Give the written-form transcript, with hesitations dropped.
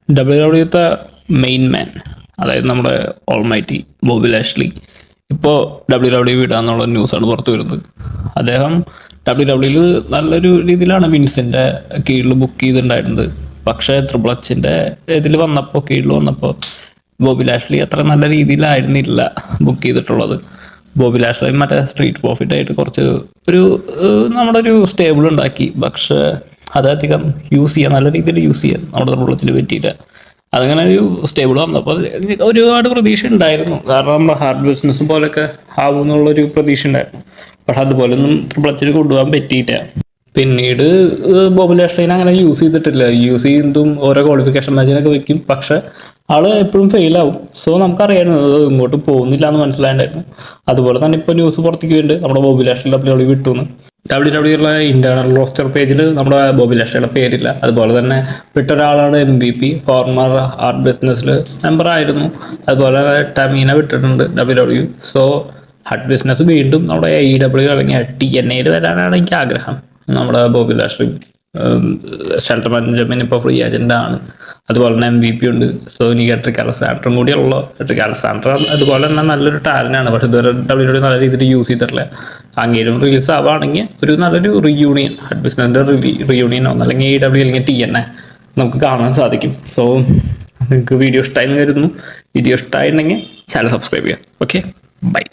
WWE main man, അതായത് നമ്മുടെ almighty Bobby Lashley ഇപ്പോൾ വിടാന്നുള്ള ന്യൂസാണ് പുറത്തു വരുന്നത്. അദ്ദേഹം ഡബ്ല്യു നല്ലൊരു രീതിയിലാണ് വിൻസിൻ്റെ കീഴിൽ ബുക്ക് ചെയ്തിട്ടുണ്ടായിരുന്നത്. പക്ഷേ ട്രിപ്പിൾ എച്ചിൻ്റെ കീഴിൽ വന്നപ്പോൾ ബോബി ലാഷ്ലി അത്ര നല്ല രീതിയിലായിരുന്നില്ല ബുക്ക് ചെയ്തിട്ടുള്ളത്. ബോബി ലാഷ്ലി മറ്റേ സ്ട്രീറ്റ് പ്രോഫിറ്റ് ആയിട്ട് കുറച്ച് നമ്മുടെ ഒരു സ്റ്റേബിൾ ഉണ്ടാക്കി. പക്ഷേ അതധികം നല്ല രീതിയിൽ യൂസ് ചെയ്യാൻ നമ്മുടെ ട്രിപ്പിൾ പറ്റിയില്ല. അതങ്ങനെ ഒരു സ്റ്റേബിൾ വന്നപ്പോൾ ഒരുപാട് പ്രതീക്ഷ ഉണ്ടായിരുന്നു. കാരണം നമ്മുടെ ഹാർഡ് ബിസിനസ് പോലെയൊക്കെ ആവും എന്നുള്ളൊരു പ്രതീക്ഷ ഉണ്ടായിരുന്നു. പക്ഷെ അതുപോലൊന്നും ട്രിപ്പിൾ എച്ചിന് കൊണ്ടുപോകാൻ പറ്റിയില്ല. പിന്നീട് ബോബി ലാഷ്ലിനെ അങ്ങനെ യൂസ് ചെയ്തിട്ടില്ല. യൂസ് ചെയ്യുന്നതും ഓരോ ക്വാളിഫിക്കേഷൻ മാച്ചിനൊക്കെ വെക്കും. പക്ഷെ ആള് എപ്പോഴും ഫെയിൽ ആവും. സോ നമുക്കറിയായിരുന്നു ഇങ്ങോട്ട് പോകുന്നില്ല എന്ന് മനസ്സിലായിട്ടുണ്ടായിരുന്നു. അതുപോലെ തന്നെ ഇപ്പോൾ ന്യൂസ് പുറത്തേക്ക് വരുന്നുണ്ട് നമ്മുടെ ബോബി ലാഷ്ലി വിട്ടുന്ന്. WWE ഇന്റേണൽ റോസ്റ്റർ പേജിൽ നമ്മുടെ ബോബി ലാഷ്ലിയുടെ പേരില്ല. അതുപോലെ തന്നെ വിട്ടൊരാളാണ് MVP, ഫോർമർ ആർട്ട് ബിസിനസ്സിൽ മെമ്പർ ആയിരുന്നു. അതുപോലെ ടമീന വിട്ടിട്ടുണ്ട് WWE. സോ ഹാർട്ട് ബിസിനസ് വീണ്ടും നമ്മുടെ AEW അല്ലെങ്കിൽ TNA വരാനാണ് എനിക്ക് ആഗ്രഹം. നമ്മുടെ ബോബി ലാഷ്ലി ഷെൽട്ടൺ ബെഞ്ചമിൻ ഇപ്പോൾ ഫ്രീ ഏജന്റ് ആണ്. അതുപോലെ തന്നെ MVP ഉണ്ട്. സോ എനിക്ക് ട്രിക് അലക്സാണ്ടറും കൂടിയുള്ള ട്രിക് അലക്സാണ്ടർ അതുപോലെ തന്നെ നല്ലൊരു ടാലൻ്റാണ്. പക്ഷെ ഇതുവരെ WWE നല്ല രീതിയിൽ യൂസ് ചെയ്തിട്ടില്ല. അങ്ങേരും റിലീസ് ആവുകയാണെങ്കിൽ ഒരു നല്ലൊരു റിയൂണിയൻ, ഹാർട്ട് ബിസിനസിൻ്റെ റിയൂണിയനോ അല്ലെങ്കിൽ AEW അല്ലെങ്കിൽ TNA നമുക്ക് കാണാൻ സാധിക്കും. സോ നിങ്ങൾക്ക് വീഡിയോ ഇഷ്ടമായി കരുതുന്നു. വീഡിയോ ഇഷ്ടമായിട്ടുണ്ടെങ്കിൽ ചാനൽ സബ്സ്ക്രൈബ് ചെയ്യാം. Okay, by.